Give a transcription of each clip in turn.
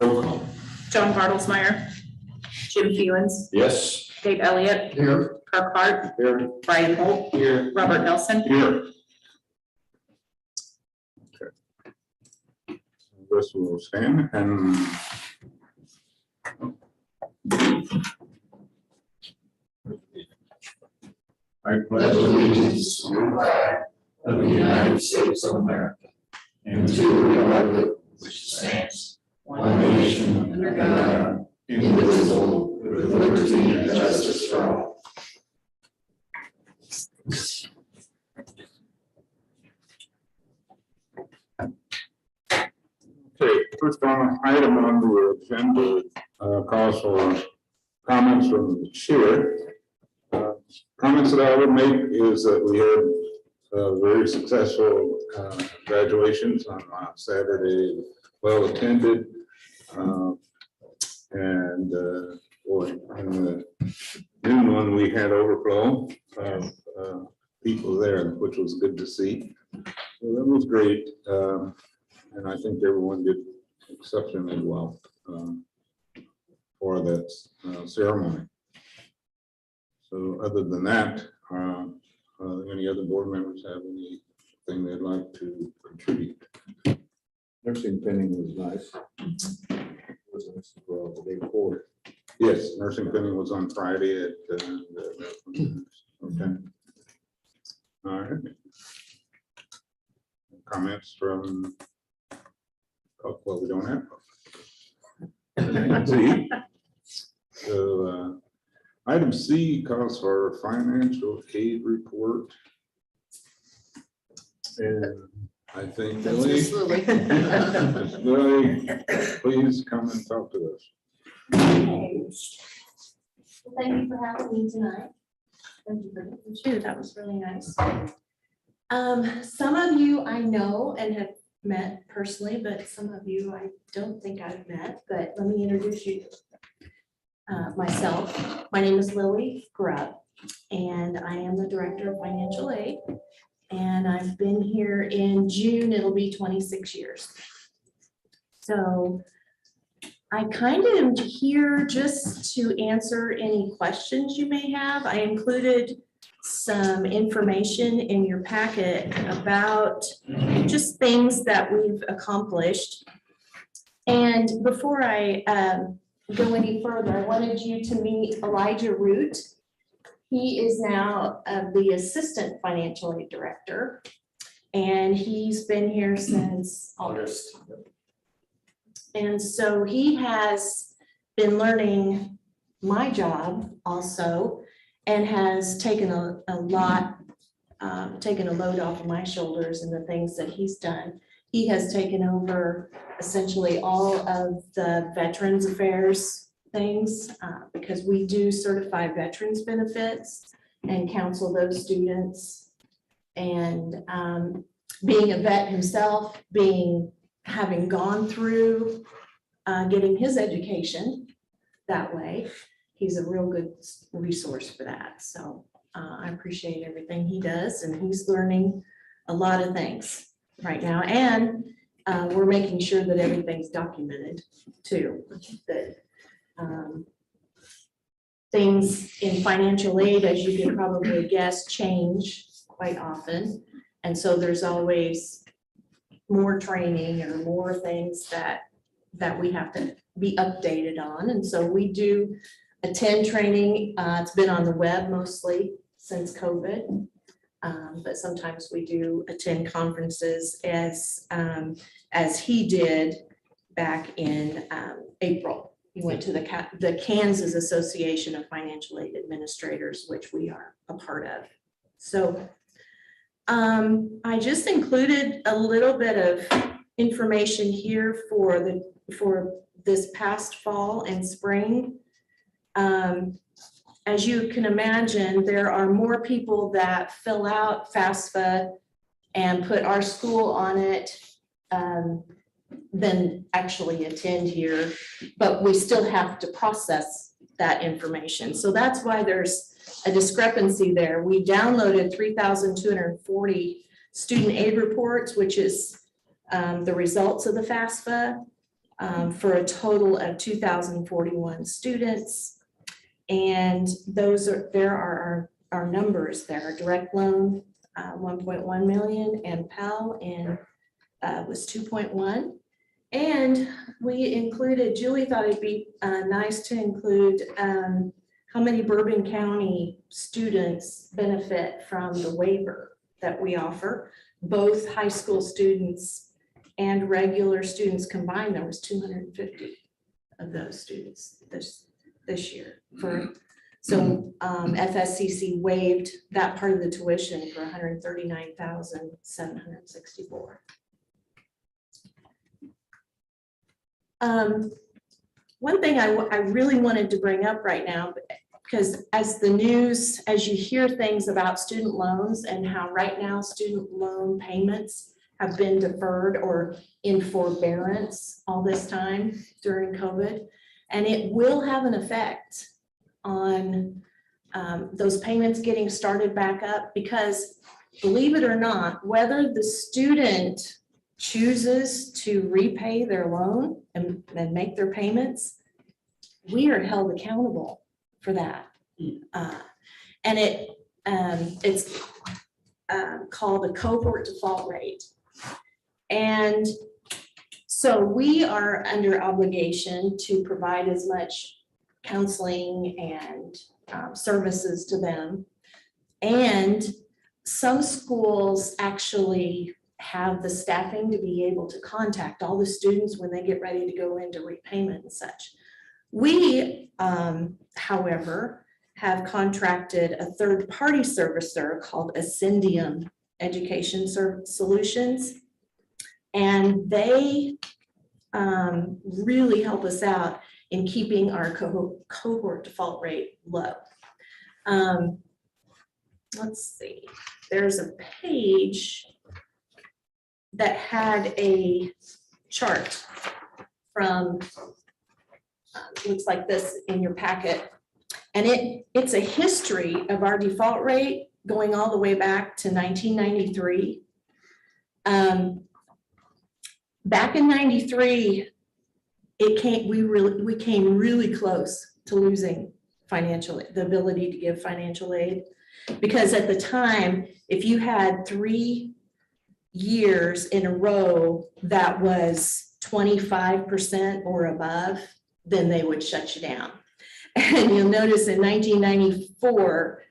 Roll call. John Bartlesmeyer, Jim Fewens, Yes. Dave Elliott, Here. Kirk Hart, Here. Brian Holt, Here. Robert Nelson. Here. Okay. This will stand and. I pledge allegiance to the flag of the United States of America and to the republic which stands one nation under God, indivisible, with liberty and justice for all. Okay, first item on the agenda calls for comments from the chair. Comments that I would make is that we had very successful graduations on Saturday, well attended, and boy, in the noon one we had overflow of people there, which was good to see. So that was great, and I think everyone did exceptionally well for that ceremony. So other than that, any other board members have anything they'd like to contribute? Nursing pinning was nice. It was nice as well the day before. Yes, nursing pinning was on Friday at okay. All right. Comments from, oh, well, we don't have. See? So item C calls for a financial aid report. And I think Lily, please come and talk to us. Well, thank you for having me tonight. Thank you for the shoe. That was really nice. Some of you I know and have met personally, but some of you I don't think I've met, but let me introduce you myself. My name is Lily Grubb, and I am the Director of Financial Aid. And I've been here in June, it'll be 26 years. So I kind of am here just to answer any questions you may have. I included some information in your packet about just things that we've accomplished. And before I go any further, I wanted you to meet Elijah Root. He is now the Assistant Financial Aid Director, and he's been here since August. And so he has been learning my job also, and has taken a load off of my shoulders and the things that he's done. He has taken over essentially all of the Veterans Affairs things because we do certify veterans benefits and counsel those students. And being a vet himself, having gone through getting his education that way, he's a real good resource for that. So I appreciate everything he does, and he's learning a lot of things right now. And we're making sure that everything's documented too, that things in financial aid, as you can probably guess, change quite often. And so there's always more training or more things that we have to be updated on. And so we do attend training. It's been on the web mostly since COVID, but sometimes we do attend conferences as he did back in April. He went to the Kansas Association of Financial Aid Administrators, which we are a part of. So I just included a little bit of information here for this past fall and spring. As you can imagine, there are more people that fill out FAFSA and put our school on it than actually attend here, but we still have to process that information. So that's why there's a discrepancy there. We downloaded 3,240 student aid reports, which is the results of the FAFSA. for a total of 2,041 students. And there are our numbers there. Direct loan, 1.1 million, and Pell was 2.1. And we included, Julie thought it'd be nice to include how many Bourbon County students benefit from the waiver that we offer. Both high school students and regular students combined, there was 250 of those students this year. So Fscc waived that part of the tuition for $139,764. One thing I really wanted to bring up right now, because as you hear things about student loans and how right now student loan payments have been deferred or in forbearance all this time during COVID, and it will have an effect on those payments getting started back up, because believe it or not, whether the student chooses to repay their loan and make their payments, we are held accountable for that. And it's called a cohort default rate. And so we are under obligation to provide as much counseling and services to them. And some schools actually have the staffing to be able to contact all the students when they get ready to go into repayment and such. We, however, have contracted a third-party servicer called Ascendium Education Solutions, and they really help us out in keeping our cohort default rate low. Let's see, there's a page that had a chart from, looks like this in your packet. And it's a history of our default rate going all the way back to 1993. Back in 93, we came really close to losing the ability to give financial aid. Because at the time, if you had 3 years in a row that was 25% or above, then they would shut you down. And you'll notice in 1994,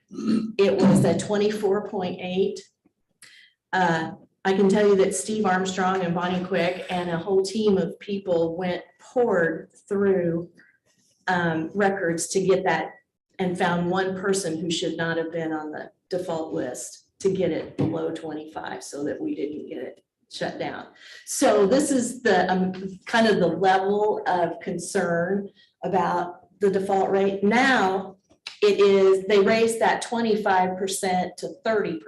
it was a 24.8. I can tell you that Steve Armstrong and Bonnie Quick and a whole team of people poured through records to get that, and found one person who should not have been on the default list to get it below 25 so that we didn't get it shut down. So this is the kind of the level of concern about the default rate. Now they raised that 25% to 30.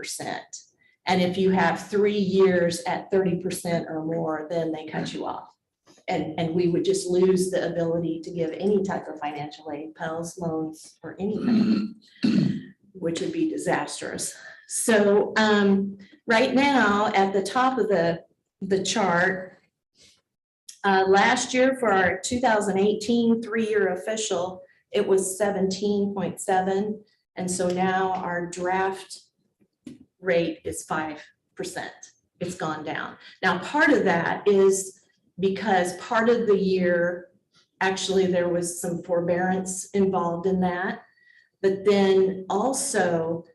And if you have 3 years at 30% or more, then they cut you off. And we would just lose the ability to give any type of financial aid, Pell's, loans, or anything, which would be disastrous. So right now, at the top of the chart, last year for our 2018 3-year official, it was 17.7. And so now our draft rate is 5%. It's gone down. Now, part of that is because part of the year, actually there was some forbearance involved in that, but then also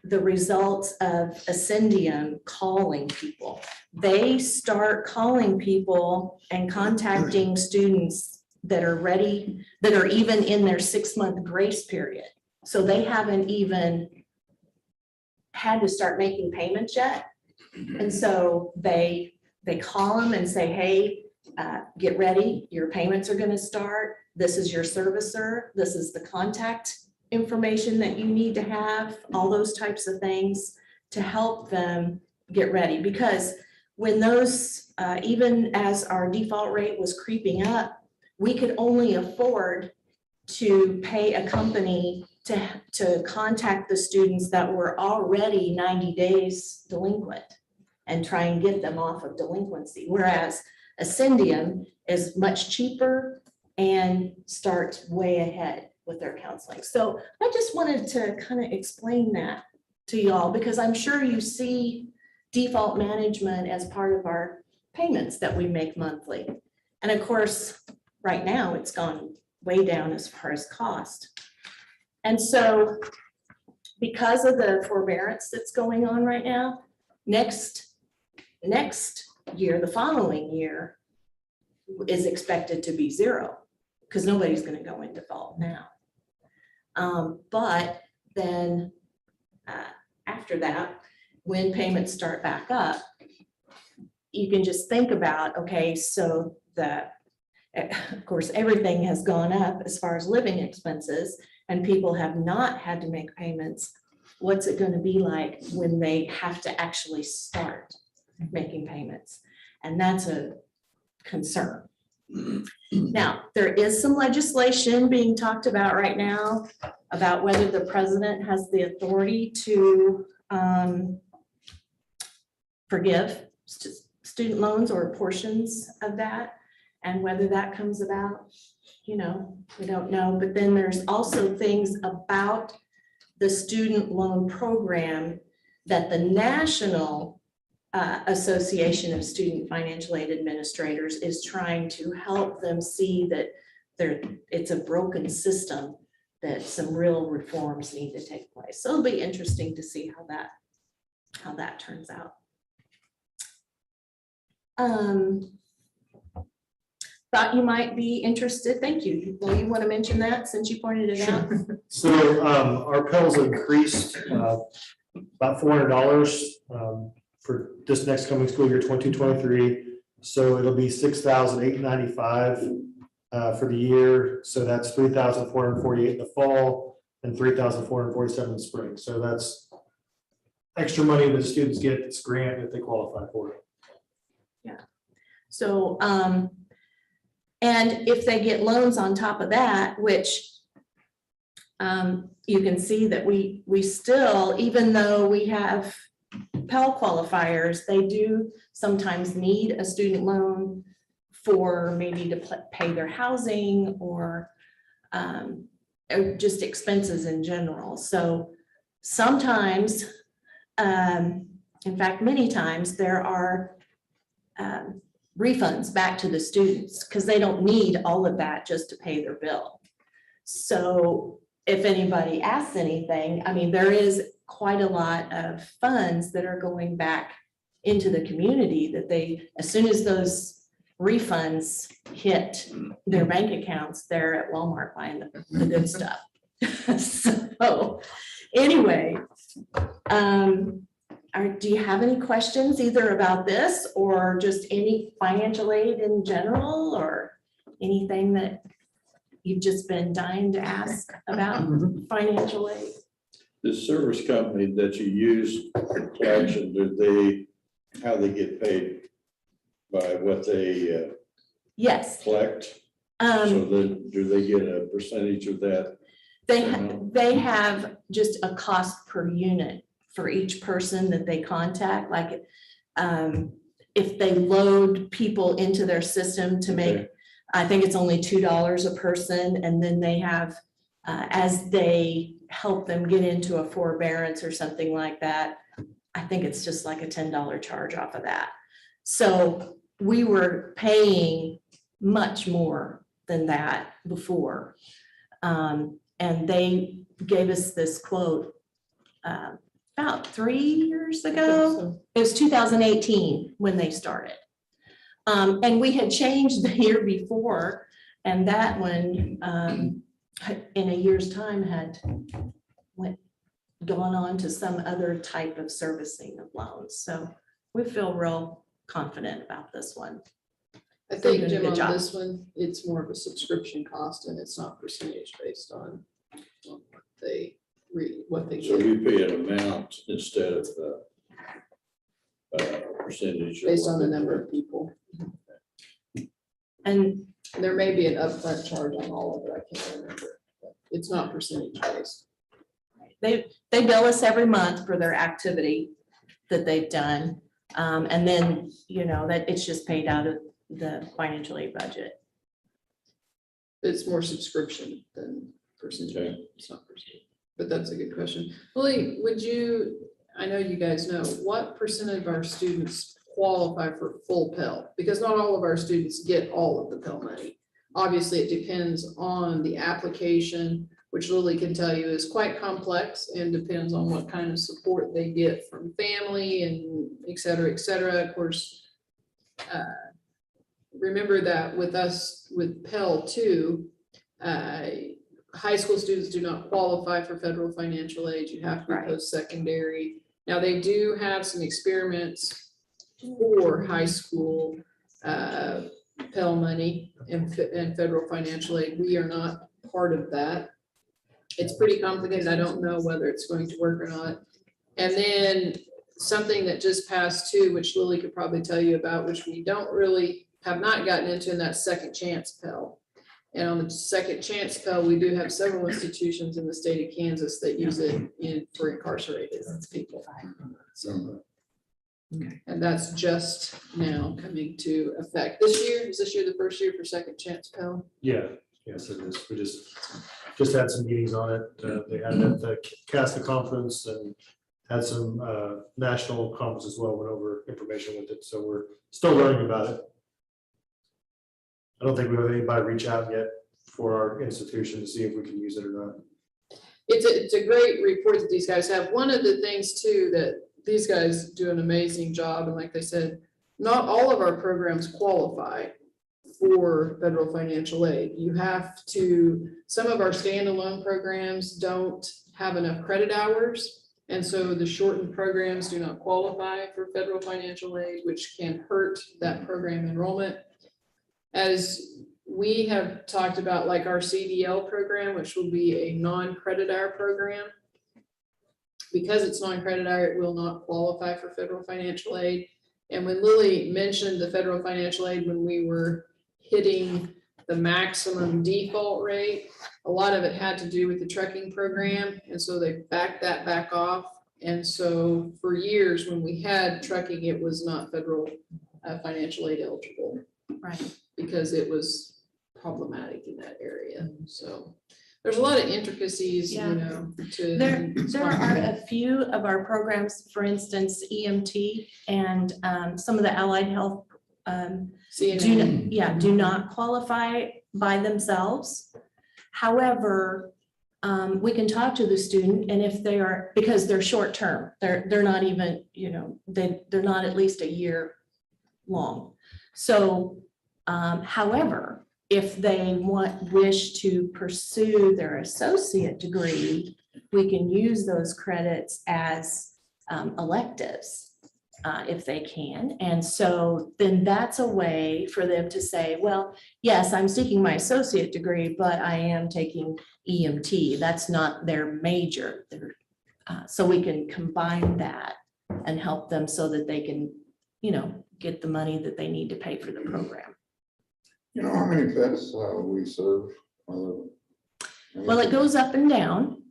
the results of Ascendium calling people. They start calling people and contacting students that are ready, that are even in their 6-month grace period. So they haven't even had to start making payments yet. And so they call them and say, hey, get ready, your payments are gonna start. This is your servicer. This is the contact information that you need to have, all those types of things to help them get ready. Because when those, even as our default rate was creeping up, we could only afford to pay a company to contact the students that were already 90 days delinquent and try and get them off of delinquency. Whereas Ascendium is much cheaper and starts way ahead with their counseling. So I just wanted to kind of explain that to y'all, because I'm sure you see default management as part of our payments that we make monthly. And of course, right now it's gone way down as far as cost. And so because of the forbearance that's going on right now, next year, the following year is expected to be zero, because nobody's going to go in default now. But then after that, when payments start back up, you can just think about, okay, so of course, everything has gone up as far as living expenses, and people have not had to make payments. What's it going to be like when they have to actually start making payments? And that's a concern. Now, there is some legislation being talked about right now about whether the president has the authority to forgive student loans or portions of that, and whether that comes about, we don't know. But then there's also things about the student loan program that the National Association of Student Financial Aid Administrators is trying to help them see that it's a broken system, that some real reforms need to take place. So it'll be interesting to see how that turns out. Thought you might be interested. Thank you. Well, you want to mention that since you pointed it out? So our Pell's increased about $400 for this next coming school year, 22-23. So it'll be $6,895 for the year. So that's $3,448 in the fall and $3,447 in the spring. So that's extra money that the students get. It's grant if they qualify for it. Yeah. So, and if they get loans on top of that, which you can see that we still, even though we have Pell qualifiers, they do sometimes need a student loan for maybe to pay their housing or just expenses in general. So sometimes, in fact, many times there are refunds back to the students because they don't need all of that just to pay their bill. So if anybody asks anything, I mean, there is quite a lot of funds that are going back into the community that they, as soon as those refunds hit their bank accounts, they're at Walmart buying the good stuff. So anyway, do you have any questions either about this or just any financial aid in general, or anything that you've just been dying to ask about financial aid? The service company that you use for collection, how they get paid by what they Yes. collect? So then do they get a percentage of that? They have just a cost per unit for each person that they contact. Like if they load people into their system to make, Okay. I think it's only $2 a person. And then they have, as they help them get into a forbearance or something like that, I think it's just like a $10 charge off of that. So we were paying much more than that before. And they gave us this quote about 3 years ago. It was 2018 when they started. And we had changed the year before, and that one in a year's time had gone on to some other type of servicing of loans. So we feel real confident about this one. I think, doing a Jim, good on job. this one, it's more of a subscription cost and it's not percentage based on what they So get, you pay an amount instead of percentage. of based what on the they number collect. of people. And There may be an upfront charge on all of it, I can't remember, but it's not percentage based. they bill us every month for their activity that they've done. And then, that it's just paid out of the financial aid budget. It's more subscription than percentage. Okay. It's not percentage, but that's a good question. Lily, would you, I know you guys know, what percentage of our students qualify for full Pell? Because not all of our students get all of the Pell money. Obviously, it depends on the application, which Lily can tell you is quite complex and depends on what kind of support they get from family and et cetera, et cetera. Of course, remember that with us, with Pell too, high school students do not qualify for federal financial aid. You have to be Right. post-secondary. Now, they do have some experiments for high school Pell money and federal financial aid. We are not part of that. It's pretty complicated. I don't know whether it's going to work or not. And then something that just passed too, which Lily could probably tell you about, which we don't really have not gotten into, in that second chance Pell. And on the second chance Pell, we do have several institutions in the state of Kansas that use it for incarcerated people. So, and that's just now coming to effect. This year, is this year the first year for second chance Pell? Yeah, yes, it is. We just had some meetings on it. They had it at the CASA conference and had some national conference as well, went over information with it. So we're still learning about it. I don't think we have anybody reach out yet for our institution to see if we can use it or not. It's a great report that these guys have. One of the things too, that these guys do an amazing job, and like they said, not all of our programs qualify for federal financial aid. You have to, some of our standalone programs don't have enough credit hours, and so the shortened programs do not qualify for federal financial aid, which can hurt that program enrollment. As we have talked about, like our CDL program, which will be a non-credit hour program, because it's non-credit hour, it will not qualify for federal financial aid. And when Lily mentioned the federal financial aid, when we were hitting the maximum default rate, a lot of it had to do with the trucking program. And so they backed that back off. And so for years, when we had trucking, it was not federal financial aid eligible. Right. Because it was problematic in that area. So there's a lot of intricacies, Yeah. you know, to. There are a few of our programs, for instance, EMT and some of the allied health CNA. do not qualify by themselves. However, we can talk to the student, and if they are, because they're short term, they're not even, you know, they're not at least a year long. So however, if they wish to pursue their associate degree, we can use those credits as electives if they can. And so then that's a way for them to say, well, yes, I'm seeking my associate degree, but I am taking EMT. That's not their major. So we can combine that and help them so that they can, you know, get the money that they need to pay for the program. You know how many vets we serve? Well, it goes up and down.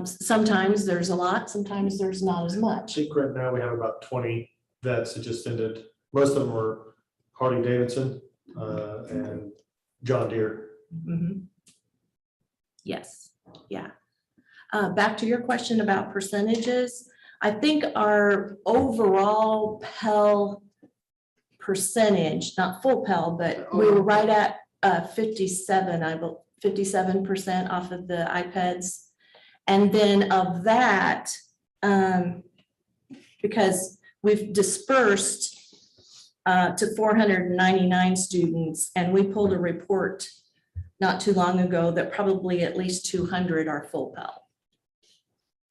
Sometimes there's a lot, sometimes there's not as I much. think right now we have about 20 vets that just ended. Most of them were Harley Davidson and John Deere. Mhm. Yes, yeah. Back to your question about percentages. I think our overall Pell percentage, not full Pell, but we were right at 57, 57% off of the iPads. And then of that, because we've dispersed to 499 students, and we pulled a report not too long ago that probably at least 200 are full Pell.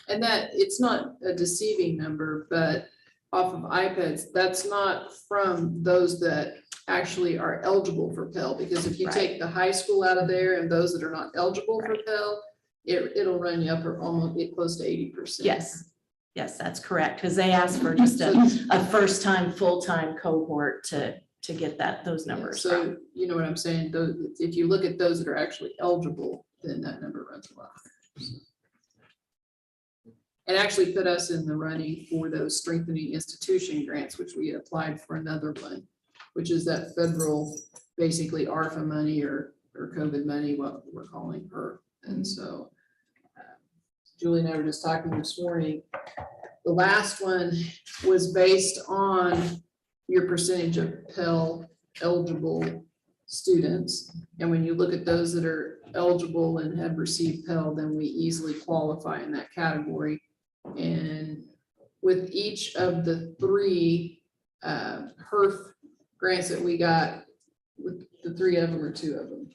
And that, it's not a deceiving number, but off of iPads, that's not from those that actually are eligible for Pell. Because if you Right. take the high school out of there and those that are not eligible for Right. Pell, it'll run you up or almost get close to 80%. Yes, that's correct, because they asked for just a first-time, full-time cohort to get those numbers from. So you know what I'm saying? Those, if you look at those that are actually eligible, then that number runs a lot higher. And actually put us in the running for those strengthening institution grants, which we applied for another one which is that federal, basically ARFA money or COVID money, what we're calling her. And so Julie and I were just talking this morning. The last one was based on your percentage of Pell eligible students. And when you look at those that are eligible and have received Pell, then we easily qualify in that category. And with each of the 3 HERF grants that we got, with the 3 of them or 2 of them,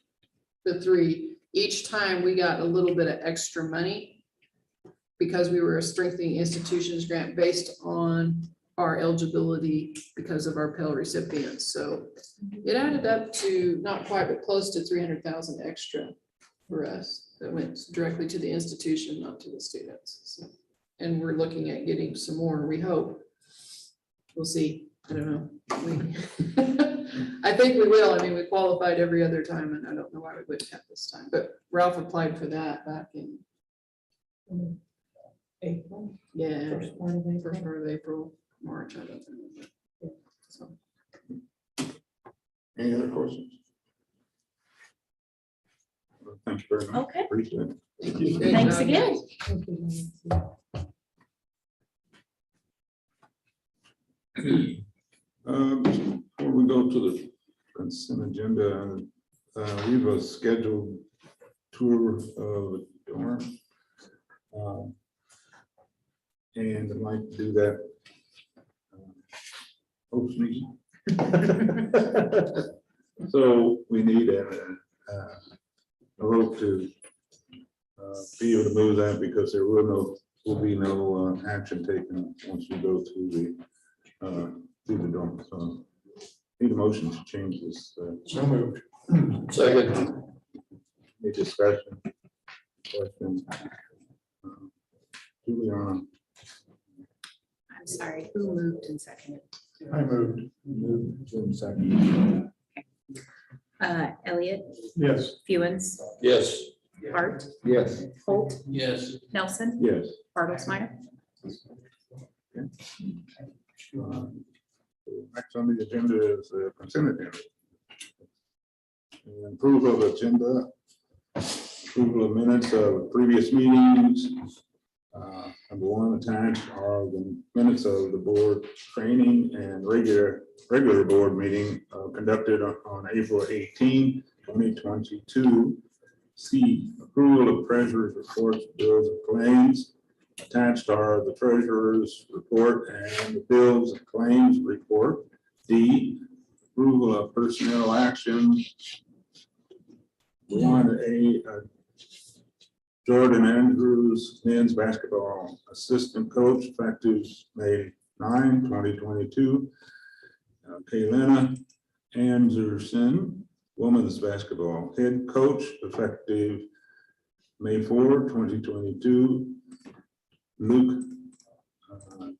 the 3, each time we got a little bit of extra money because we were a strengthening institutions grant based on our eligibility because of our Pell recipients. So it added up to not quite, but close to 300,000 extra for us that went directly to the institution, not to the students. So, and we're looking at getting some more, we hope. We'll see. I don't know. I think we will. I mean, we qualified every other time, and I don't know why we wouldn't have this time, but Ralph applied for that back in April. yeah, First part of April. first part of April, March, I don't know. So, Any other questions? Well, thank you very much. Okay, Appreciate it. great thanks job. again. Before we go to the consent agenda, we have a scheduled tour of the dorm. And I'd like to do that post meeting. So we need a vote to be able to move that, because there will be no action taken once we go through the dorm. So need a motion to change this. So moved. Second. Any discussion? Questions? Juliana. I'm sorry, who moved and seconded? I moved. Jim second. Elliot, Yes. Fewens, Yes. Hart, Yes. Holt, Yes. Nelson, Yes. Bartlesmeyer. Next on the agenda is consent agenda. Approval of agenda, approval of minutes of previous meetings. Number 1 attached are the minutes of the board training and regular board meeting conducted on April 18, 2022. C, approval of treasurer's reports, bills, and claims. Attached are the treasurer's report and the bills and claims report. D, approval of personnel action. 1A, Jordan Andrews, men's basketball assistant coach, effective May 9, 2022. Kaylina Anderson, women's basketball head coach, effective May 4, 2022. Luke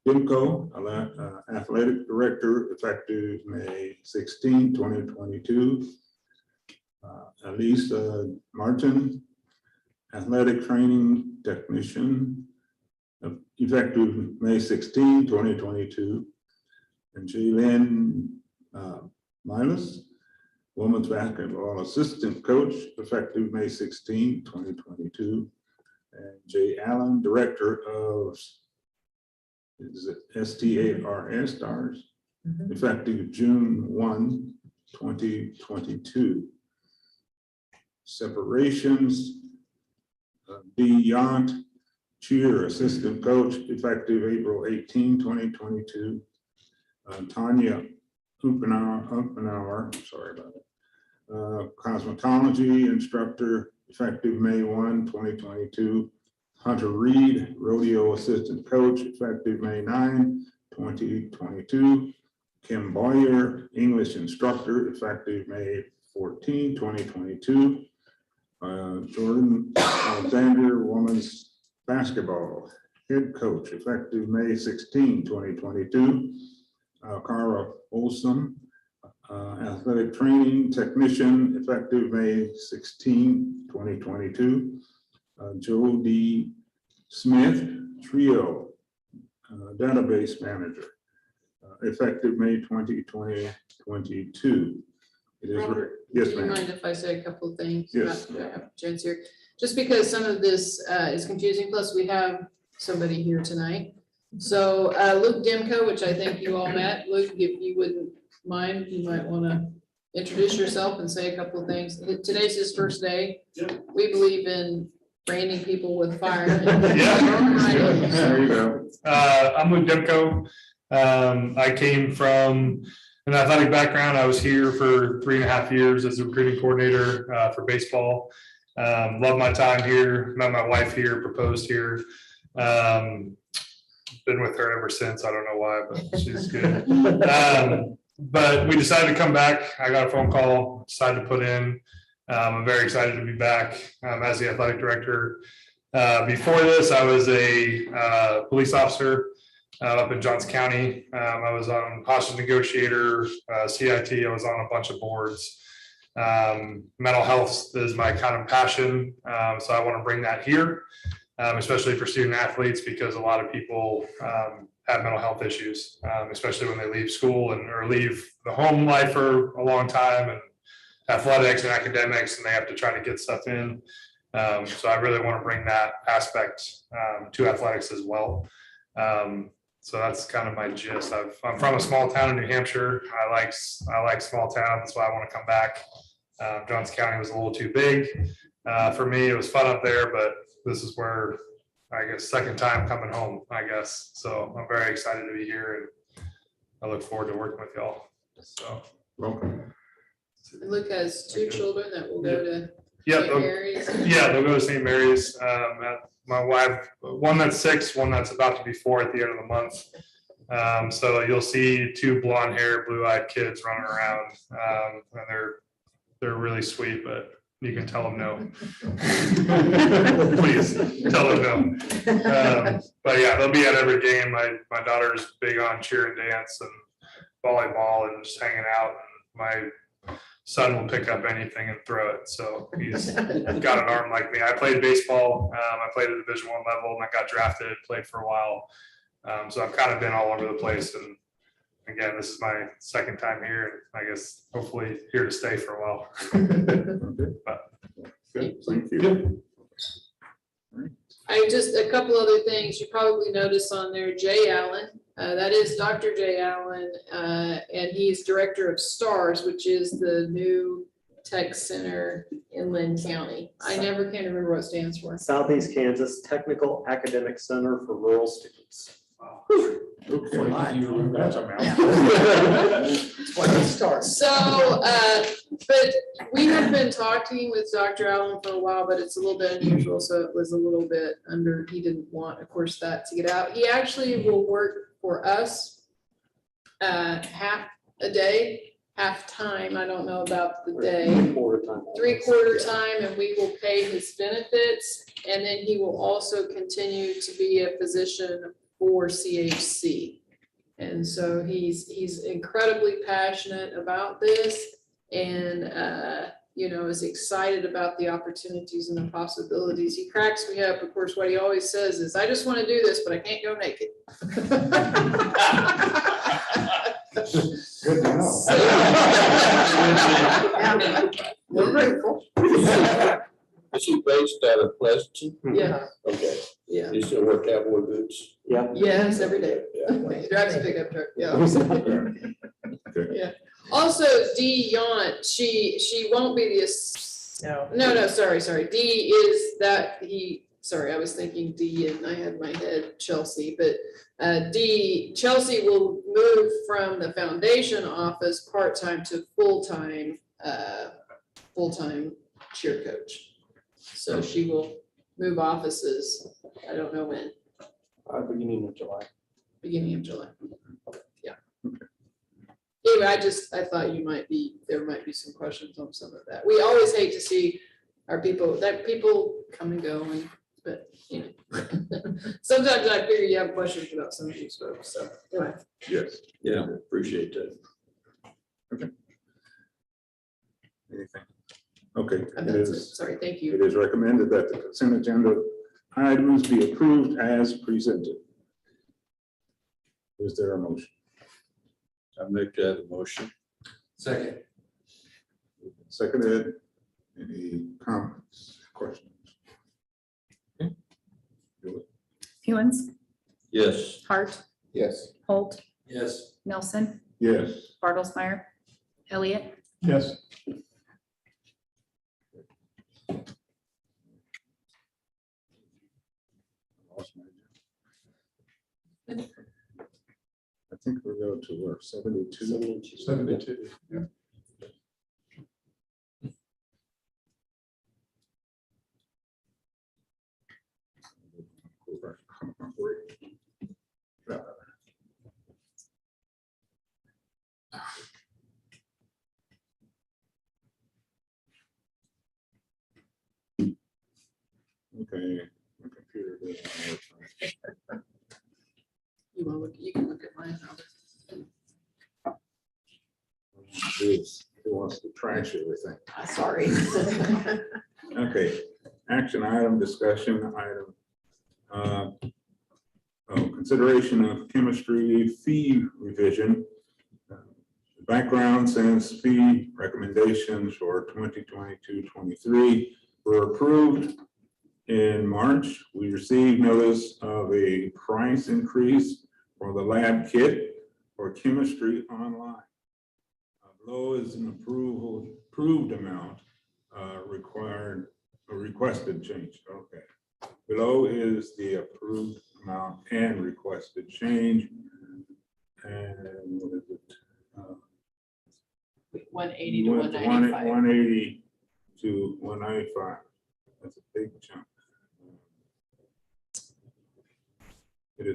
Dimko, athletic director, effective May 16, 2022. Elise Martin, athletic training technician, effective May 16, 2022. And Jaylyn Milas, women's basketball assistant coach, effective May 16, 2022. And Jay Allen, director of, is it STARS, stars, effective June 1, 2022. Separations, D. Yant, cheer assistant coach, effective April 18, 2022. Tanya Uppenauer, sorry about it. Cosmetology instructor, effective May 1, 2022. Hunter Reed, rodeo assistant coach, effective May 9, 2022. Kim Boyer, English instructor, effective May 14, 2022. Jordan Alexander, women's basketball head coach, effective May 16, 2022. Cara Olson, athletic training technician, effective May 16, 2022. Joe D. Smith, trio, database manager, effective May 2022. It is, Robert, yes, do you ma'am. mind if I say a couple of things? Yes. I have a chance here, just because some of this is confusing, plus we have somebody here tonight. So Luke Demko, which I think you all met. Luke, if you wouldn't mind, you might want to introduce yourself and say a couple of things. Today's his first day. We believe in branding people with fire. There you go. I'm Luke Demko. I came from an athletic background. I was here for 3.5 years as a recruiting coordinator for baseball. Love my time here, met my wife here, proposed here. Been with her ever since. I don't know why, but she's good. But we decided to come back. I got a phone call, decided to put in. I'm very excited to be back as the athletic director. Before this, I was a police officer up in Johnson County. I was on hostage negotiator, CIT. I was on a bunch of boards. Mental health is my kind of passion. So I want to bring that here, especially for student athletes, because a lot of people have mental health issues, especially when they leave school or leave the home life for a long time and athletics and academics, and they have to try to get stuff in. So I really want to bring that aspect to athletics as well. So that's kind of my gist. I'm from a small town in New Hampshire. I like small towns. That's why I want to come back. Johnson County was a little too big for me. It was fun up there, but this is where, I guess, second time coming home, I guess. So I'm very excited to be here, and I look forward to working with y'all. So Welcome. Luke has 2 children that will go to yeah, St. Mary's. they'll go to St. Mary's. My wife, one that's 6, one that's about to be 4 at the end of the month. So you'll see 2 blonde hair, blue-eyed kids running around, and they're really sweet, but you can tell them no. Please tell them no. But yeah, they'll be at every game. My daughter's big on cheer and dance and volleyball and just hanging out. And my son will pick up anything and throw it. So he's got an arm like me. I played baseball. I played at Division I level, and I got drafted, played for a while. So I've kind of been all over the place. And again, this is my second time here, and I guess hopefully here to stay for a while. But Good, thank you. I just, a couple other things you probably noticed on there, Jay Allen, that is Dr. Jay Allen, and he's director of STARS, which is the new tech center in Lynn County. I never can remember what it stands for. Southeast Kansas Technical Academic Center for Rural Students. That's a mouthful. So, but we have been talking with Dr. Allen for a while, but it's a little bit unusual, so it was a little bit under, he didn't want, of course, that to get out. He actually will work for us half a day, half time. I don't know about the day. 3/4 time. 3/4 time, and we will pay his benefits. And then he will also continue to be a physician for CHC. And so he's incredibly passionate about this, and you know, is excited about the opportunities and the possibilities. He cracks me up. Of course, what he always says is, I just want to do this, but I can't go naked. Good to know. We're grateful. Is he based out of Pleasanton? Yeah, Okay, yeah. he still work out with boots. Yeah. Yes, every day. Yeah. He drives a pickup truck, yeah. Okay. Yeah. Also, Dee Yaunt, she won't be the, no, sorry. Dee is that sorry, I was thinking Dee and I had my head Chelsea, but Chelsea will move from the foundation office part-time to full-time cheer coach. So she will move offices. I don't know when. Beginning of July. Beginning of July. Yeah. Anyway, I thought there might be some questions on some of that. We always hate to see our people come and go, but you know, sometimes I figure you have questions about some of these folks, so anyway. Yes. Yeah, appreciate that. Anything? Okay. And It that's it. is, Sorry, thank it you. is recommended that the consent agenda items be approved as presented. Is there a motion? I make that a motion. Second. Seconded. Any comments, questions? Hewens, Yes. Hart, Yes. Holt, Yes. Nelson, Yes. Bartlesmeyer, Elliott, Yes. I think we're going to work 72. 72. Yeah. Okay, my computer doesn't work. You want to look, you can look at mine. Who wants to trash everything? Sorry. Okay, action item, discussion item. Consideration of chemistry fee revision. Background since fee recommendations for 2022-23 were approved in March. We received notice of a price increase for the lab kit for chemistry online. Below is an approved amount required or requested change. Okay. Below is the approved amount and requested change. And what is it? 180 to Went 195. 180 to 195. That's a big chunk. It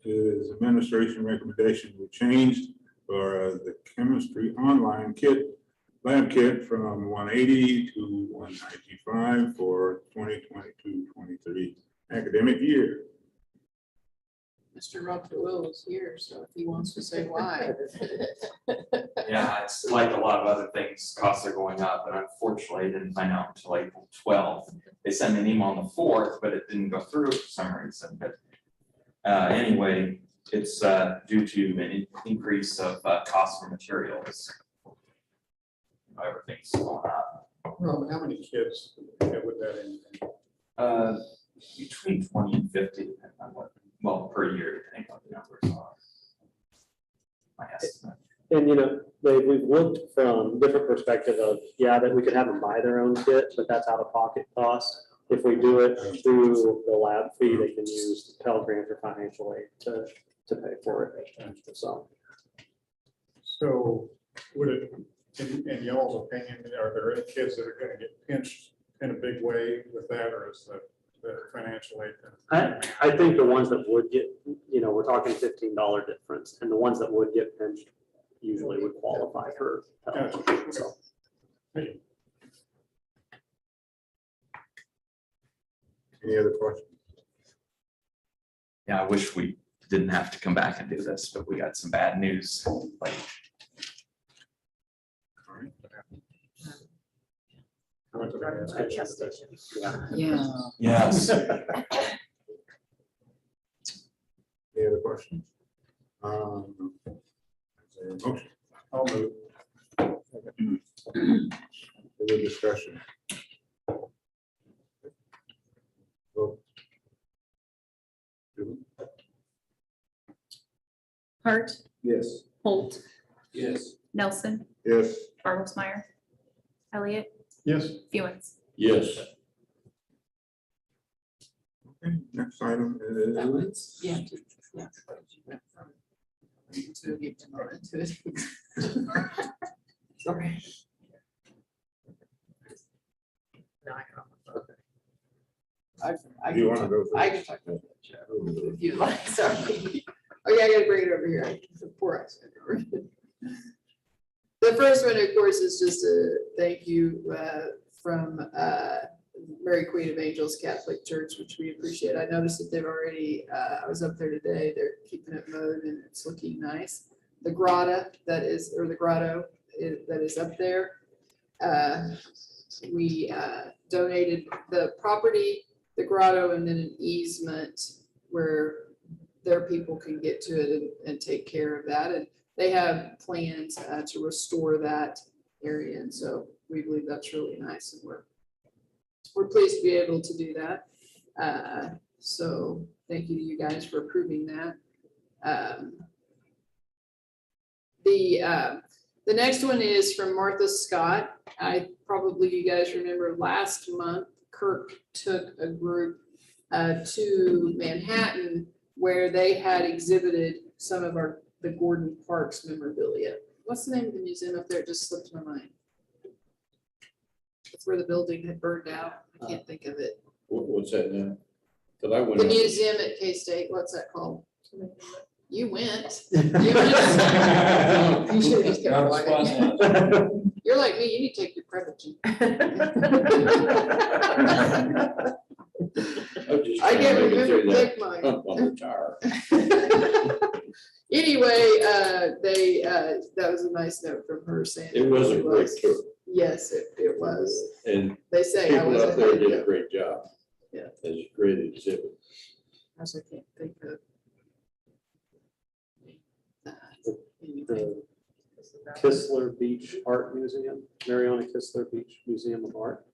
is administration recommendation we changed for the chemistry online kit, lab kit from 180 to 195 for 2022-23 academic year. Mr. Rock Will is here, so if he wants to say why. Yeah, it's like a lot of other things, costs are going up, and unfortunately, I didn't find out until April 12th. They sent me an email on the 4th, but it didn't go through for some reason, but anyway, it's due to an increase of cost for materials. Everything's going up. Rob, how many kids would that in? Between 20 and 50, depending on what, well, per year, depending on the numbers are. My estimate. And, you know, we've looked from different perspective of, yeah, that we could have them buy their own kit, but that's out of pocket cost. If we do it through the lab fee, they can use Pell Grant or financial aid to pay for it. So would it, in y'all's opinion, are there any kids that are gonna get pinched in a big way with that, or is the financial aid? I think the ones that would get, you know, we're talking $15 difference, and the ones that would get pinched usually would qualify for Pell. Gotcha. So. Any other questions? Yeah, I wish we didn't have to come back and do this, but we got some bad news. Like, Yeah. yes. Any other questions? Is there a motion? I'll move. Further discussion. Vote. Hart, Yes. Holt, Yes. Nelson, Yes. Bartlesmeyer, Elliott, Yes. Hewens. Yes. Okay, next item is. That one's, yeah. Yeah. To get to more into it. Sorry. I Do you can want to talk- go? I can talk about that, Jeff, if you like, sorry. Okay, I gotta bring it over here. Poor accent. The first one, of course, is just a thank you from Mary Queen of Angels Catholic Church, which we appreciate. I noticed that they've already, I was up there today, they're keeping it mowed and it's looking nice. The grotto that is that is up there. We donated the property, the grotto, and then an easement where their people can get to it and take care of that. And they have plans to restore that area. And so we believe that's really nice, and we're pleased to be able to do that. So thank you to you guys for approving that. The next one is from Martha Scott. You guys remember last month, Kirk took a group to Manhattan where they had exhibited some of the Gordon Parks memorabilia. What's the name of the museum up there? It just slipped my mind. It's where the building had burned out. I can't think of it. What's that now? Cause I went. The museum at K-State, what's that called? You went. You should have just kept quiet. You're like me, you need to take your Prevagen. I can't remember to take mine. Anyway, that was a nice note from her saying. It was a great tour. Yes, it was. And They say I people was up there ahead did a of great job. Yeah. It's a great exhibit. I can't think of. The Kistler Beach Art Museum, Mariana Kistler Beach Museum of Art.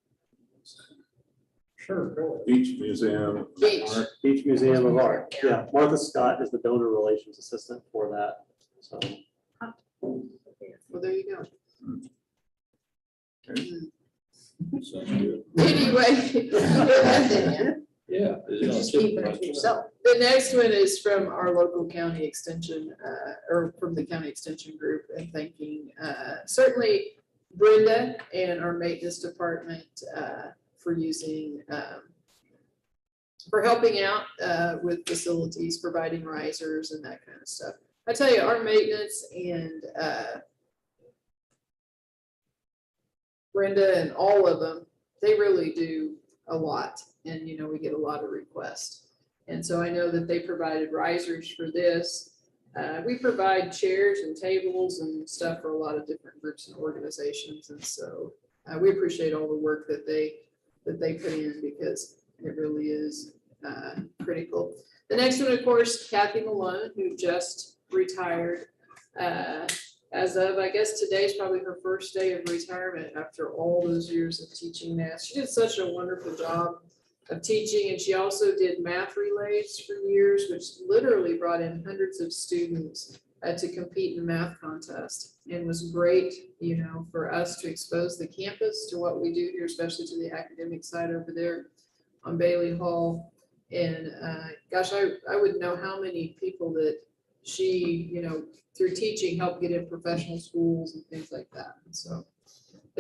Sure, go ahead. Beach Museum. Beach. Art. Beach Museum of Art, yeah. Martha Scott is the donor relations assistant for that, so. Well, there you go. Sounds good. Anyway. Yeah. Just keep it to yourself. The next one is from our local county extension, or from the county extension group, and thanking certainly Brenda and our maintenance department for helping out with facilities, providing risers and that kind of stuff. I tell you, our maintenance and Brenda and all of them, they really do a lot. And, we get a lot of requests. And so I know that they provided risers for this. We provide chairs and tables and stuff for a lot of different groups and organizations. And so we appreciate all the work that they put in, because it really is critical. The next one, of course, Kathy Malone, who just retired. As of, I guess today's probably her first day of retirement after all those years of teaching math. She did such a wonderful job of teaching, and she also did math relays for years, which literally brought in hundreds of students to compete in math contests, and was great, for us to expose the campus to what we do here, especially to the academic side over there on Bailey Hall. And gosh, I wouldn't know how many people that she, through teaching, helped get in professional schools and things like that. And so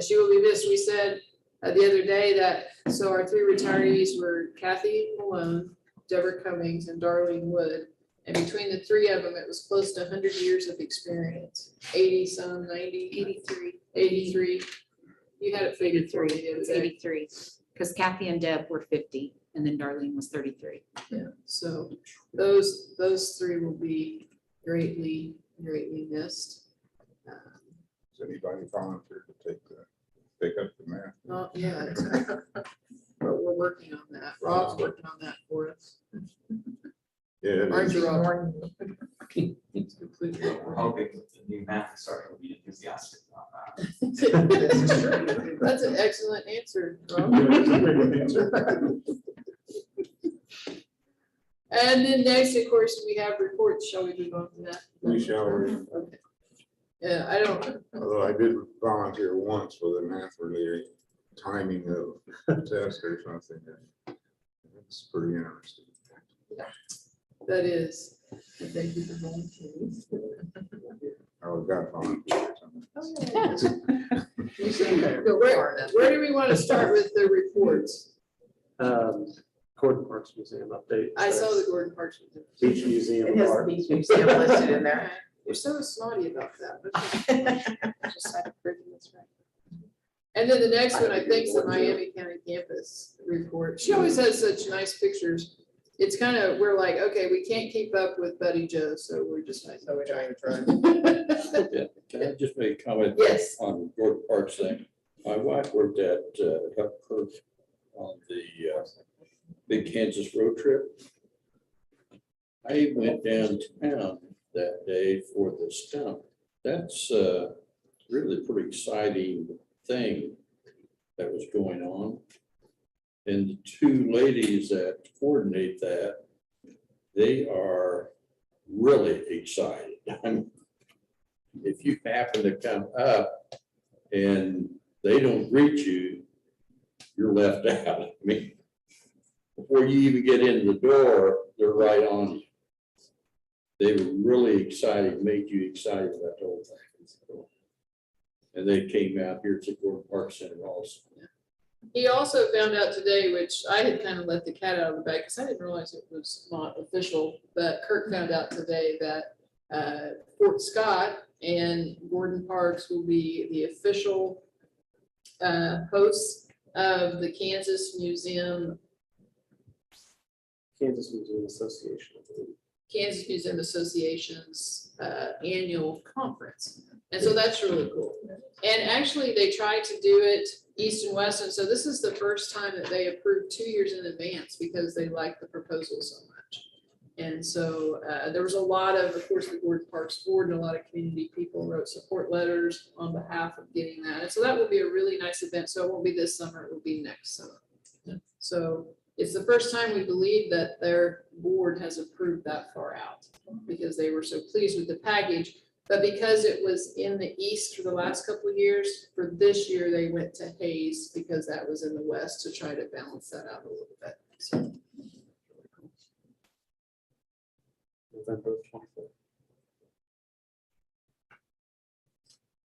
she will be missed. We said the other day that, so our three retirees were Kathy Malone, Deborah Cummings, and Darlene Wood. And between the three of them, it was close to 100 years of experience, 80 some, 90, 83. You had it figured for me the other It's day. 83, because Kathy and Deb were 50, and then Darlene was 33. Yeah, so those three will be greatly missed. Does anybody volunteer to pick up the math? Not yet, but we're working on that. Rob's working on that for us. Yeah. it Aren't is. you, Rob? It's completely. We're hoping with the new math starting will be enthusiastic about that. That's an excellent answer, Rob. And then next, of course, we have reports. Shall we move on to that? We shall. Okay. Yeah, I don't, Although I did volunteer once for the math relay timing of test or something. It's pretty interesting. that is, and thank you for volunteering. I got volunteers. So where do we want to start with the reports? Gordon Parks Museum update. I saw the Gordon Parks. Beach Museum It of has the Art. beach museum listed in there. You're so snotty about that. Just had to prove this right. And then the next one, I think, is the Miami County campus report. She always has such nice pictures. It's kind of, we're like, okay, we can't keep up with Buddy Joe, so we're just like, So we're trying to try. Yeah, can I just make a comment? Yes. On Gordon Parks thing? My wife worked at, helped her on the big Kansas road trip. I went downtown that day for the stump That's really a pretty exciting thing that was going on. And the two ladies that coordinate that, they are really excited. If you happen to come up and they don't greet you, you're left out. I mean, before you even get in the door, they're right on you. They were really excited, made you excited about the whole thing. And they came out here to Gordon Park Center also. He also found out today, which I had kind of let the cat out of the bag because I didn't realize it was not official, but Kirk found out today that Fort Scott and Gordon Parks will be the official hosts of the Kansas Museum Association. I believe. Kansas Museum Association's annual conference. And so that's really cool. And actually, they tried to do it east and west. And so this is the first time that they approved 2 years in advance because they liked the proposal so much. And so there was a lot of course, the Gordon Parks Board and a lot of community people wrote support letters on behalf of getting that. And so that will be a really nice event. So it won't be this summer, it will be next summer. So it's the first time we believe that their board has approved that far out because they were so pleased with the package. But because it was in the east for the last couple of years, for this year, they went to Hayes because that was in the west to try to balance that out a little bit. So. November 24th.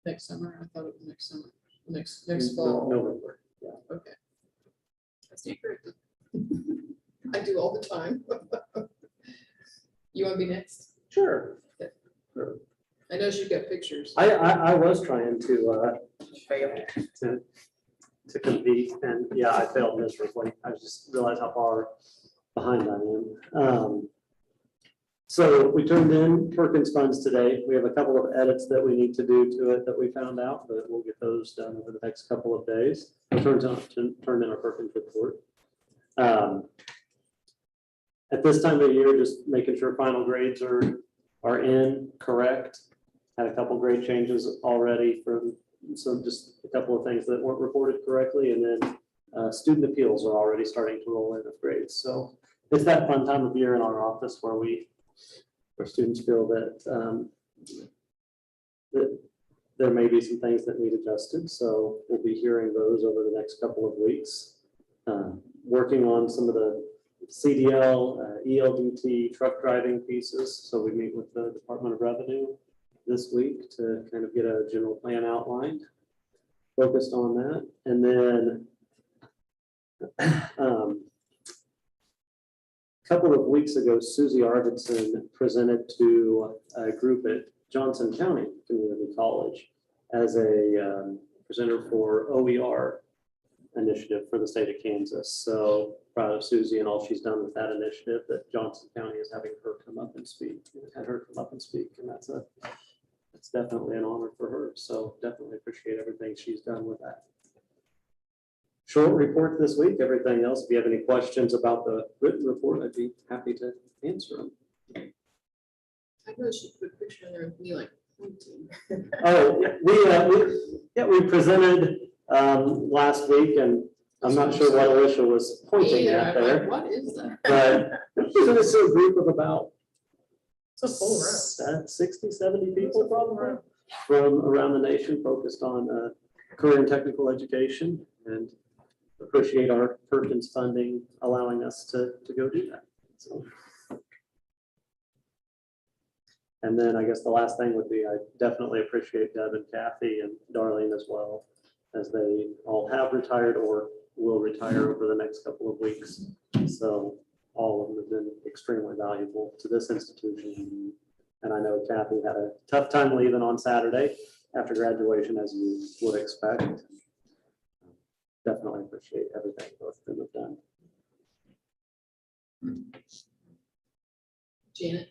Next summer, I thought it was next summer, next fall. November. Yeah. Okay. That's correct. I do all the time. You want to be next? Sure. Okay. Sure. I know she's got pictures. I was trying to compete, and yeah, I failed miserably. I just realized how far behind I am. So we turned in Perkins funds today. We have a couple of edits that we need to do to it that we found out, but we'll get those done over the next couple of days. We'll turn in our Perkins report. At this time of year, just making sure final grades are in correct. Had a couple grade changes already from just a couple of things that weren't reported correctly, and then student appeals are already starting to roll in with grades. So it's that fun time of year in our office where students feel that that there may be some things that need adjusted. So we'll be hearing those over the next couple of weeks. Working on some of the CDL, ELDT truck driving pieces. So we meet with the Department of Revenue this week to kind of get a general plan outlined, focused on that. And then a couple of weeks ago, Susie Arvidsson presented to a group at Johnson County Community College as a presenter for OER initiative for the state of Kansas. So proud of Susie and all she's done with that initiative, that Johnson County is having her come up and speak, had her come up and speak. And that's definitely an honor for her. So definitely appreciate everything she's done with that. Short report this week. Everything else, if you have any questions about the written report, I'd be happy to answer them. I know she put a picture in there of me like pointing. Oh, we presented last week, and I'm not sure what Alicia was pointing at I'm there. like, what is that? But we presented to a group of about It's a full room. 60, 70 people probably from around the nation, focused on career and technical education, and appreciate our Perkins funding allowing us to go do that. So. And then I guess the last thing would be, I definitely appreciate Deb and Kathy and Darlene as well, as they all have retired or will retire over the next couple of weeks. So all of them have been extremely valuable to this institution. And I know Kathy had a tough time leaving on Saturday after graduation, as you would expect. Definitely appreciate everything both of them have done. Janet?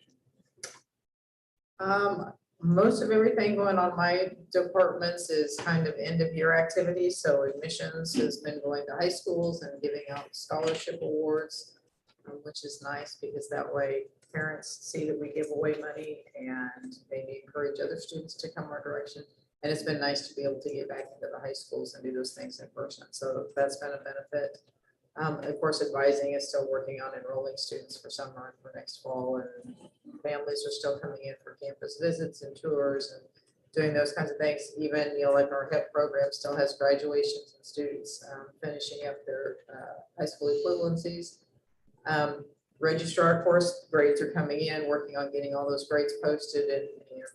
Most of everything going on my departments is kind of end of year activities. So admissions has been going to high schools and giving out scholarship awards, which is nice because that way parents see that we give away money and maybe encourage other students to come our direction. And it's been nice to be able to get back into the high schools and do those things in person. So that's been a benefit. Of course, advising is still working on enrolling students for summer and for next fall, and families are still coming in for campus visits and tours and doing those kinds of things. Even, like our HIP program still has graduations and students finishing up their high school equivalencies. Registrar, of course, grades are coming in, working on getting all those grades posted and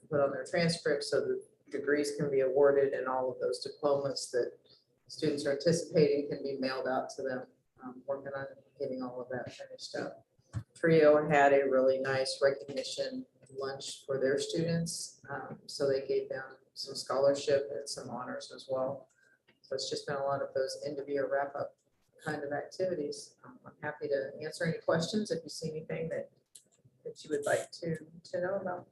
put on their transcripts so that degrees can be awarded, and all of those diplomas that students are anticipating can be mailed out to them. Working on getting all of that finished up. Trio had a really nice recognition lunch for their students. So they gave them some scholarship and some honors as well. So it's just been a lot of those end of year wrap up kind of activities. I'm happy to answer any questions if you see anything that you would like to know about.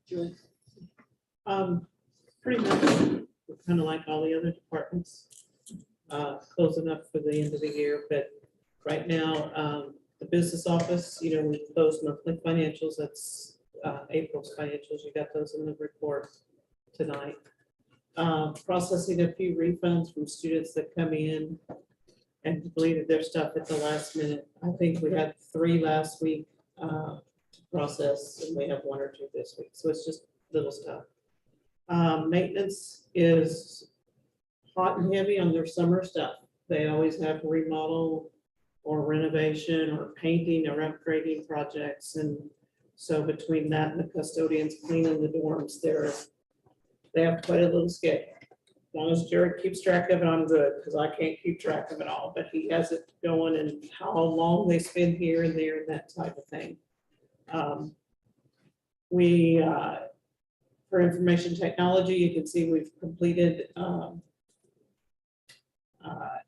Julie. Pretty much, we're kind of like all the other departments, closing up for the end of the year, but right now, the business office, we close monthly financials, that's April's financials, you got those in the report tonight. Processing a few refunds from students that come in and completed their stuff at the last minute. I think we had 3 last week to process, and we have 1 or 2 this week, so it's just little stuff. Maintenance is hot and heavy on their summer stuff. They always have remodel or renovation or painting or upgrading projects. And so between that and the custodians cleaning the dorms, they have quite a little schedule. As long as Jared keeps track of it, I'm good, because I can't keep track of it all, but he has it going and how long they spend here and there and that type of thing. For information technology, you can see we've completed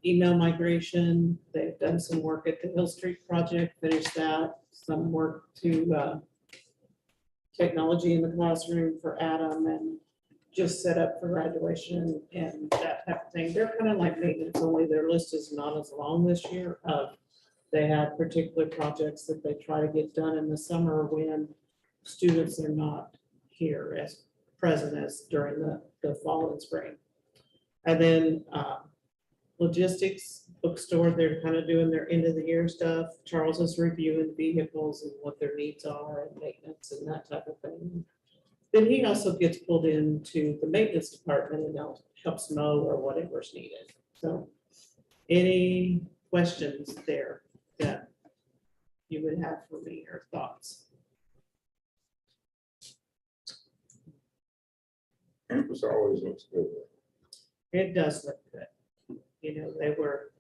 email migration. They've done some work at the Hill Street project, finished that, some work to technology in the classroom for Adam, and just set up for graduation and that type of thing. They're kind of like maintenance, only their list is not as long this year. They have particular projects that they try to get done in the summer when students are not here as present as during the fall and spring. And then logistics, bookstore, they're kind of doing their end of the year stuff. Charles is reviewing vehicles and what their needs are and maintenance and that type of thing. Then he also gets pulled into the maintenance department and helps mow or whatever's needed. So any questions there that you would have for me or thoughts? Campus always looks good. It does look good. They were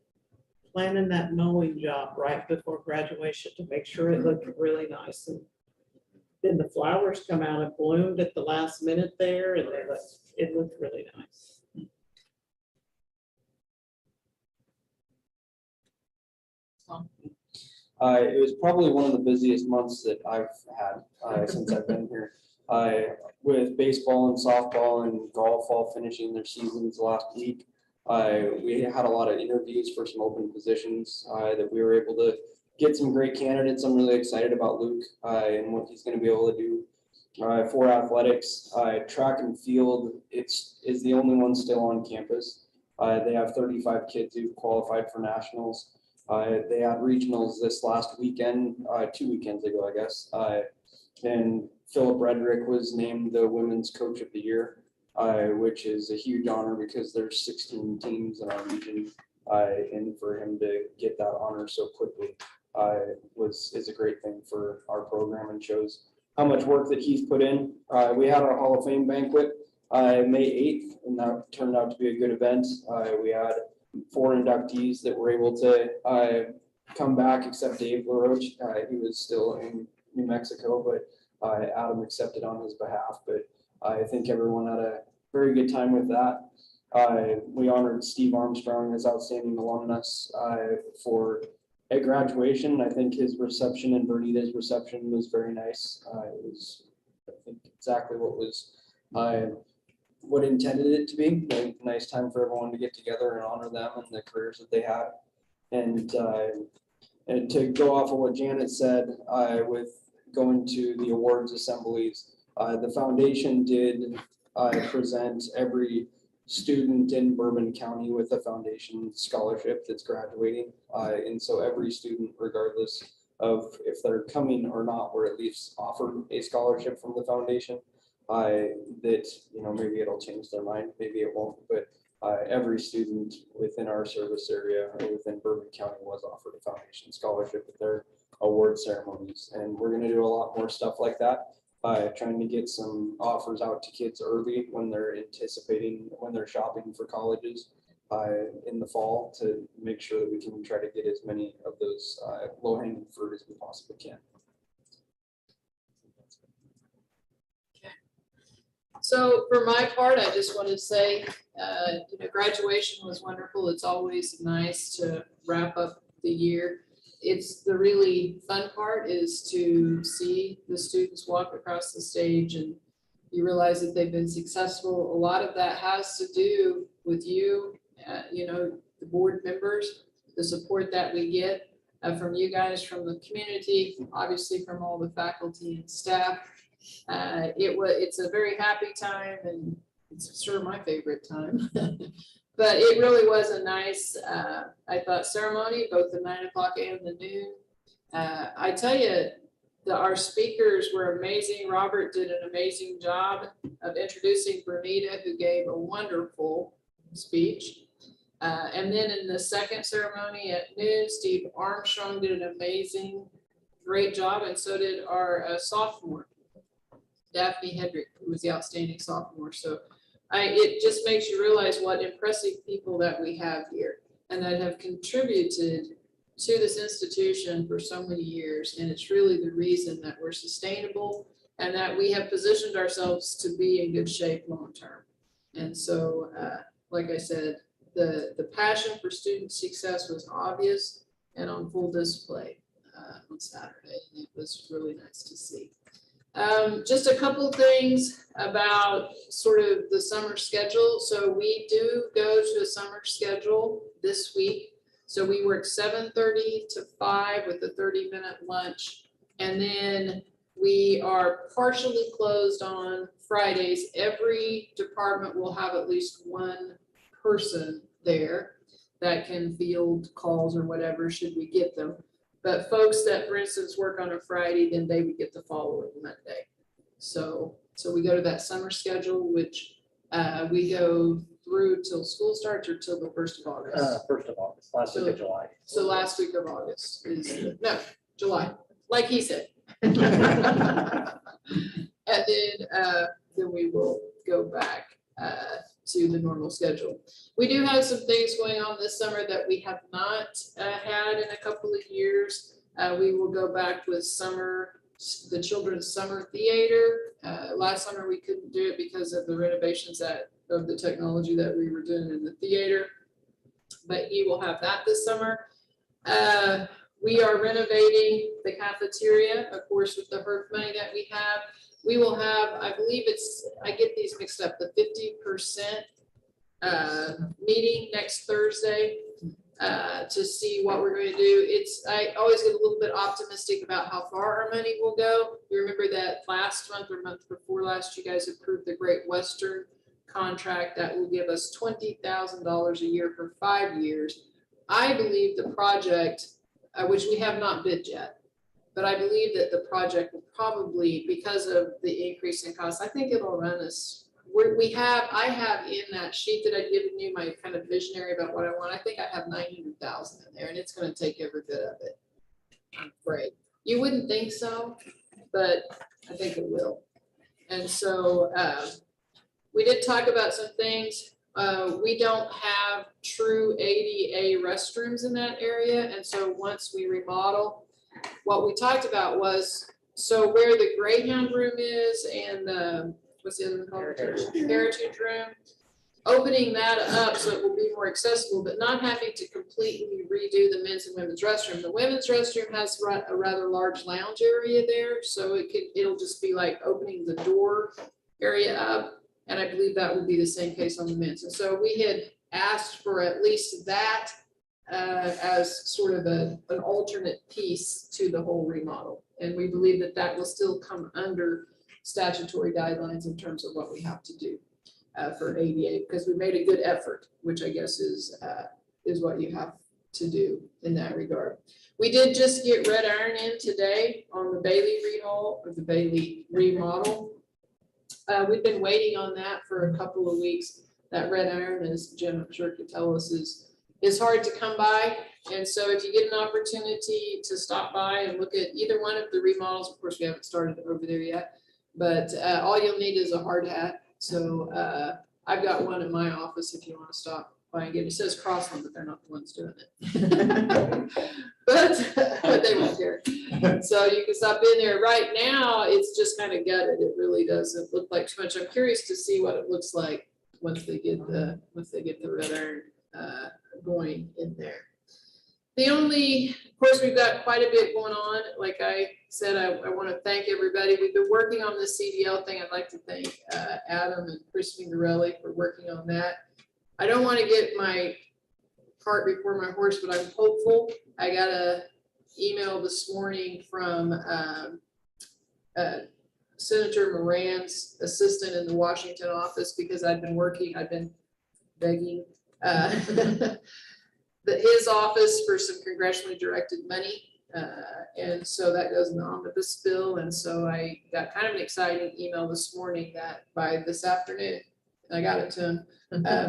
planning that mowing job right before graduation to make sure it looked really nice. And then the flowers come out and bloomed at the last minute there, and it looked really nice. It was probably one of the busiest months that I've had since I've been here. With baseball and softball and golf all finishing their seasons last week, we had a lot of interviews for some open positions that we were able to get some great candidates. I'm really excited about Luke and what he's going to be able to do for athletics. Track and field is the only one still on campus. They have 35 kids who've qualified for nationals. They had regionals this last weekend, 2 weekends ago, I guess. And Philip Redrick was named the Women's Coach of the Year, which is a huge honor because there's 16 teams in our region. And for him to get that honor so quickly is a great thing for our program and shows how much work that he's put in. We had our Hall of Fame banquet May 8th, and that turned out to be a good event. We had 4 inductees that were able to come back, except Dave LaRoche. He was still in New Mexico, but Adam accepted on his behalf. But I think everyone had a very good time with that. We honored Steve Armstrong as outstanding alumnus for at graduation. I think his reception and Bernita's reception was very nice. It was, I think, exactly what intended it to be. A nice time for everyone to get together and honor them and the careers that they had. And And to go off of what Janet said, with going to the awards assemblies, the foundation did present every student in Bourbon County with a foundation scholarship that's graduating. And so every student, regardless of if they're coming or not, were at least offered a scholarship from the foundation. That, you know, maybe it'll change their mind, maybe it won't, but every student within our service area or within Bourbon County was offered a foundation scholarship at their award ceremonies. And we're gonna do a lot more stuff like that. Trying to get some offers out to kids early when they're anticipating, when they're shopping for colleges in the fall, to make sure that we can try to get as many of those low hanging fruit as we possibly can. So for my part, I just wanted to say, graduation was wonderful. It's always nice to wrap up the year. It's the really fun part is to see the students walk across the stage and you realize that they've been successful. A lot of that has to do with you, the board members, the support that we get from you guys, from the community, obviously from all the faculty and staff. It's a very happy time and it's sure my favorite time. But it really was a nice, I thought, ceremony, both the 9 o'clock and the noon. I tell you, our speakers were amazing. Robert did an amazing job of introducing Bernita, who gave a wonderful speech. And then in the second ceremony at noon, Steve Armstrong did an amazing, great job, and so did our sophomore, Daphne Hedrick, who was the outstanding sophomore. So it just makes you realize what impressive people that we have here and that have contributed to this institution for so many years. And it's really the reason that we're sustainable and that we have positioned ourselves to be in good shape long-term. And so, like I said, the passion for student success was obvious and on full display on Saturday. And it was really nice to see. Just a couple things about sort of the summer schedule. So we do go to a summer schedule this week. So we work 7:30 to 5 with a 30-minute lunch. And then we are partially closed on Fridays. Every department will have at least one person there that can field calls or whatever should we get them. But folks that, for instance, work on a Friday, then they would get the following Monday. So we go to that summer schedule, which we go through till school starts or till the 1st of August. 1st of August, last week of July. So last week of August is, no, July, like he said. And then we will go back to the normal schedule. We do have some things going on this summer that we have not had in a couple of years. We will go back with the children's summer theater. Last summer we couldn't do it because of the renovations of the technology that we were doing in the theater, but he will have that this summer. We are renovating the cafeteria, of course, with the HERF money that we have. We will have, I believe I get these mixed up, the 50% meeting next Thursday to see what we're going to do. I always get a little bit optimistic about how far our money will go. You remember that last month or month before last, you guys approved the Great Western contract that will give us $20,000 a year for 5 years. I believe the project, which we have not bid yet, but I believe that the project will probably, because of the increase in cost, I think it'll run us. I have in that sheet that I've given you, my kind of visionary about what I want. I think I have 900,000 in there, and it's going to take every bit of it. I'm afraid. You wouldn't think so, but I think it will. And so we did talk about some things. We don't have true ADA restrooms in that area, and so once we remodel, what we talked about was, so where the Greyhound room is and what's the other one called? Heritage room, opening that up so it will be more accessible, but not having to completely redo the men's and women's restroom. The women's restroom has a rather large lounge area there, so it'll just be like opening the door area up, and I believe that will be the same case on the men's. And so we had asked for at least that as sort of an alternate piece to the whole remodel. And we believe that that will still come under statutory guidelines in terms of what we have to do for ADA, because we made a good effort, which I guess is what you have to do in that regard. We did just get red iron in today on the Bailey rehaul or the Bailey remodel. We've been waiting on that for a couple of weeks. That red iron, as Jim I'm sure could tell us, is hard to come by. And so if you get an opportunity to stop by and look at either one of the remodels, of course, we haven't started over there yet, but all you'll need is a hard hat. So I've got one in my office if you want to stop by and get it. It says Crossland, but they're not the ones doing it. but they won't care. So you can stop in there. Right now, it's just kind of gutted. It really doesn't look like too much. I'm curious to see what it looks like once they get the red iron going in there. The only, of course, we've got quite a bit going on. Like I said, I want to thank everybody. We've been working on this CDL thing. I'd like to thank Adam and Chris Fingarelli for working on that. I don't want to get my cart before my horse, but I'm hopeful. I got an email this morning from Senator Moran's assistant in the Washington office, because I've been begging his office for some congressionally directed money. And so that goes in the omnibus bill. And so I got kind of an exciting email this morning that by this afternoon, I got it to him.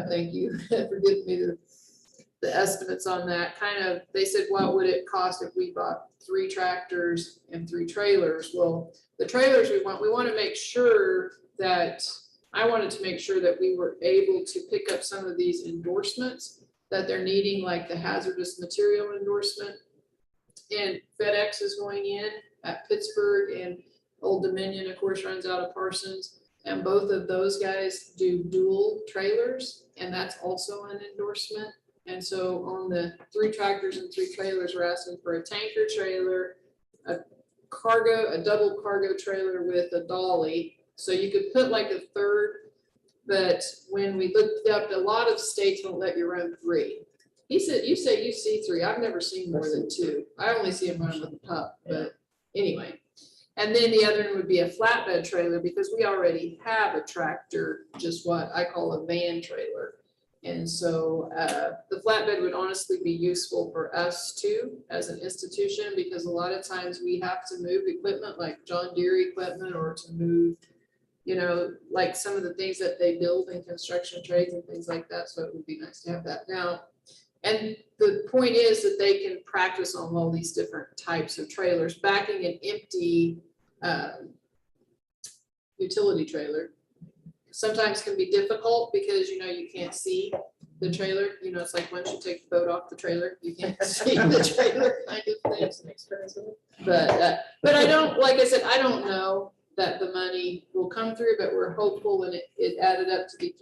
Thank you for giving me the estimates on that. Kind of, they said, what would it cost if we bought 3 tractors and 3 trailers? Well, the trailers we want to make sure that, I wanted to make sure that we were able to pick up some of these endorsements that they're needing, like the hazardous material endorsement. And FedEx is going in at Pittsburgh, and Old Dominion, of course, runs out of Parsons. And both of those guys do dual trailers, and that's also an endorsement. And so on the 3 tractors and 3 trailers, we're asking for a tanker trailer, a double cargo trailer with a dolly. So you could put like a third, but when we looked up, a lot of states won't let you run 3. He said, you say you see 3. I've never seen more than 2. I only see him running with a pup, but anyway. And then the other one would be a flatbed trailer, because we already have a tractor, just what I call a van trailer. And so the flatbed would honestly be useful for us too, as an institution, because a lot of times we have to move equipment like John Deere equipment, or to move, like some of the things that they build in construction trades and things like that. So it would be nice to have that now. And the point is that they can practice on all these different types of trailers. Backing an empty utility trailer sometimes can be difficult, because you can't see the trailer. It's like once you take the boat off the trailer, you can't see the trailer kind of thing. But I don't, like I said, I don't know that the money will come through, but we're hopeful, and it added up to be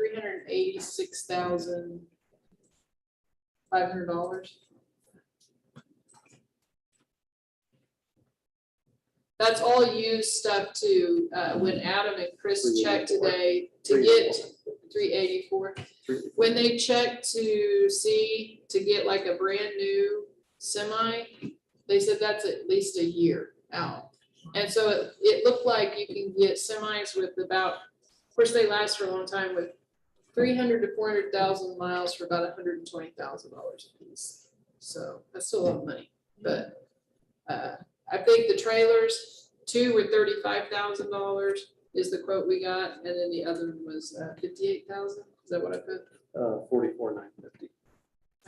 $386,500. That's all used stuff too. When Adam and Chris checked today to get 384, when they checked to get like a brand new semi, they said that's at least a year out. And so it looked like you can get semis with about, of course they last for a long time, with 300 to 400,000 miles for about $120,000 a piece. So that's still a lot of money, but I think the trailers, 2 were $35,000 is the quote we got, and then the other one was 58,000. Is that what I put? 44,950.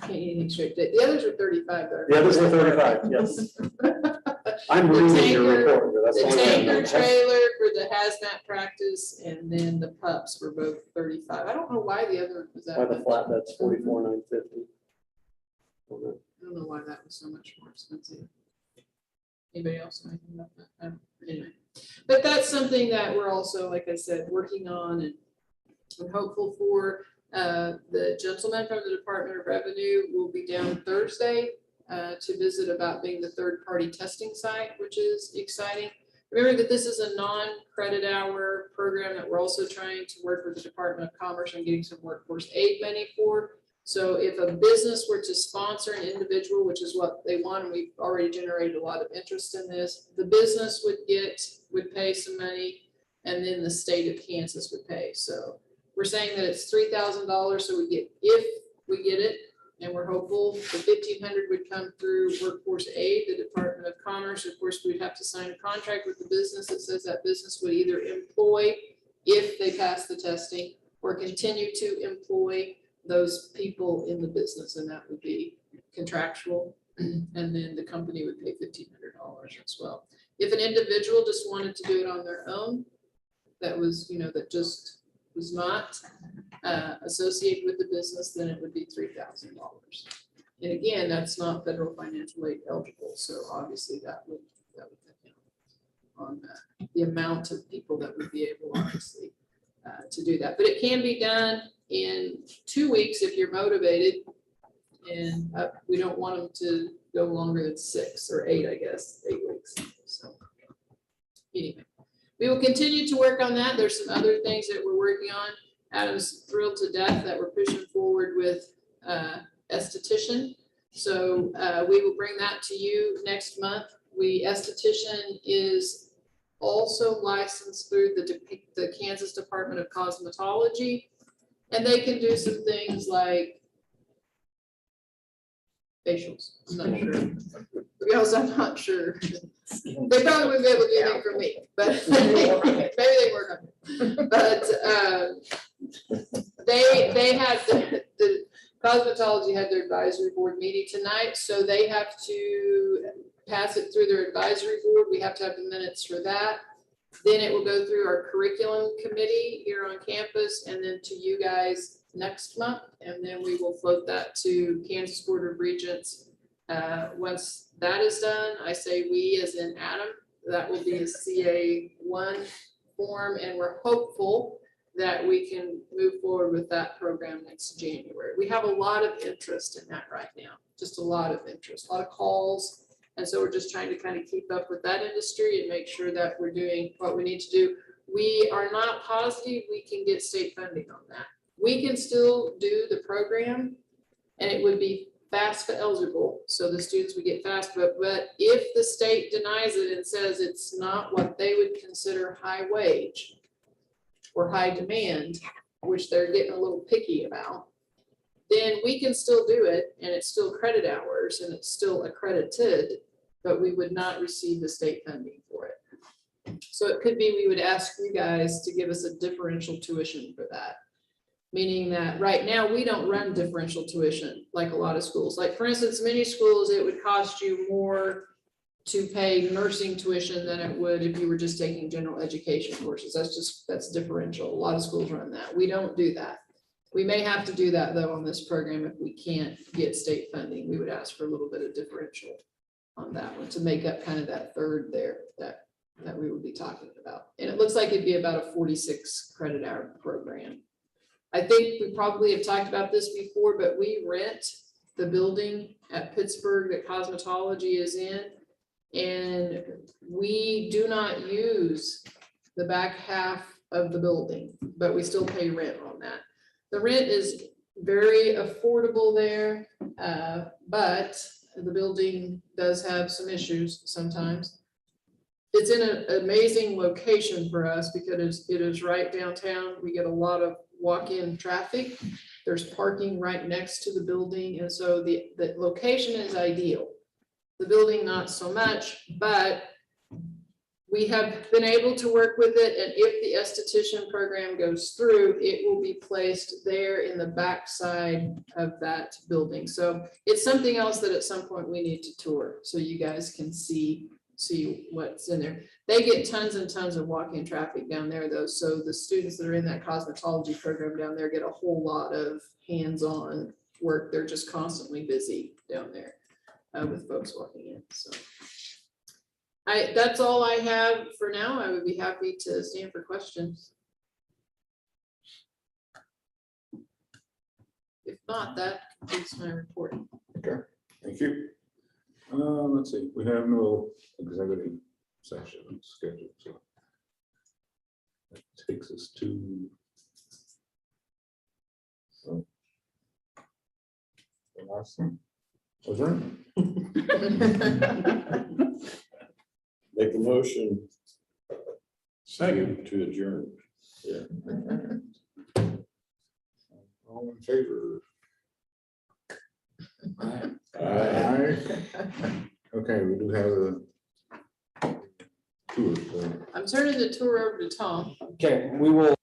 I can't get anything straight. The others were 35. The others were 35, yes. I'm reading your report. But that's The all I tanker know. trailer for the hazmat practice, and then the pups were both 35. I don't know why the other one was that By the much. flatbed's 44,950. I don't know why that was so much more expensive. Anybody else know anything about that? Anyway, but that's something that we're also, like I said, working on, and I'm hopeful for. The gentleman from the Department of Revenue will be down Thursday to visit about being the third-party testing site, which is exciting. Remember that this is a non-credit hour program that we're also trying to work with the Department of Commerce on getting some workforce aid money for. So if a business were to sponsor an individual, which is what they want, and we've already generated a lot of interest in this, the business would pay some money, and then the state of Kansas would pay. So we're saying that it's $3,000, so if we get it, and we're hopeful the 1,500 would come through Workforce Aid, the Department of Commerce. Of course, we'd have to sign a contract with the business that says that business would either employ, if they pass the testing, or continue to employ those people in the business, and that would be contractual. And then the company would pay $1,500 as well. If an individual just wanted to do it on their own, that was, that just was not associated with the business, then it would be $3,000. And again, that's not federal financial aid eligible, so obviously that would depend on the amount of people that would be able, obviously, to do that. But it can be done in 2 weeks if you're motivated, and we don't want them to go longer than 6 or 8, I guess, 8 weeks. So anyway. We will continue to work on that. There's some other things that we're working on. Adam's thrilled to death that we're pushing forward with esthetician. So we will bring that to you next month. Esthetician is also licensed through the Kansas Department of Cosmetology, and they can do some things like facials. I'm not sure. To be honest, I'm not sure. They probably wouldn't be able to do anything for me, but maybe they work on it. But they had the cosmetology had their advisory board meeting tonight, so they have to pass it through their advisory board. We have to have the minutes for that. Then it will go through our curriculum committee here on campus, and then to you guys next month, and then we will float that to Kansas Board of Regents. Once that is done, I say we as in Adam, that will be a CA1 form, and we're hopeful that we can move forward with that program next January. We have a lot of interest in that right now, just a lot of interest, a lot of calls. And so we're just trying to kind of keep up with that industry and make sure that we're doing what we need to do. We are not positive we can get state funding on that. We can still do the program, and it would be FAFSA eligible, so the students would get FAFSA, but if the state denies it and says it's not what they would consider high wage or high demand, which they're getting a little picky about, then we can still do it, and it's still credit hours, and it's still accredited, but we would not receive the state funding for it. So it could be we would ask you guys to give us a differential tuition for that. Meaning that right now we don't run differential tuition like a lot of schools. Like for instance, many schools, it would cost you more to pay nursing tuition than it would if you were just taking general education courses. That's differential. A lot of schools run that. We don't do that. We may have to do that though on this program if we can't get state funding. We would ask for a little bit of differential on that one to make up kind of that third there that we would be talking about. And it looks like it'd be about a 46 credit hour program. I think we probably have talked about this before, but we rent the building at Pittsburgh that cosmetology is in, and we do not use the back half of the building, but we still pay rent on that. The rent is very affordable there, but the building does have some issues sometimes. It's in an amazing location for us because it is right downtown. We get a lot of walk-in traffic. There's parking right next to the building. And so the location is ideal. The building, not so much, but we have been able to work with it. And if the esthetician program goes through, it will be placed there in the backside of that building. So it's something else that at some point we need to tour so you guys can see what's in there. They get tons and tons of walk-in traffic down there though. So the students that are in that cosmetology program down there get a whole lot of hands-on work. They're just constantly busy down there with folks walking in. So that's all I have for now. I would be happy to stand for questions. If not, that completes my report. Okay, thank you. Let's see, we have no executive session scheduled, so that takes us to Adjourn. Make a motion Second. to adjourn. Yeah. All in favor? Aye. Aye. Okay, we do have a tour. So. I'm turning the tour over to Tom. Okay, we will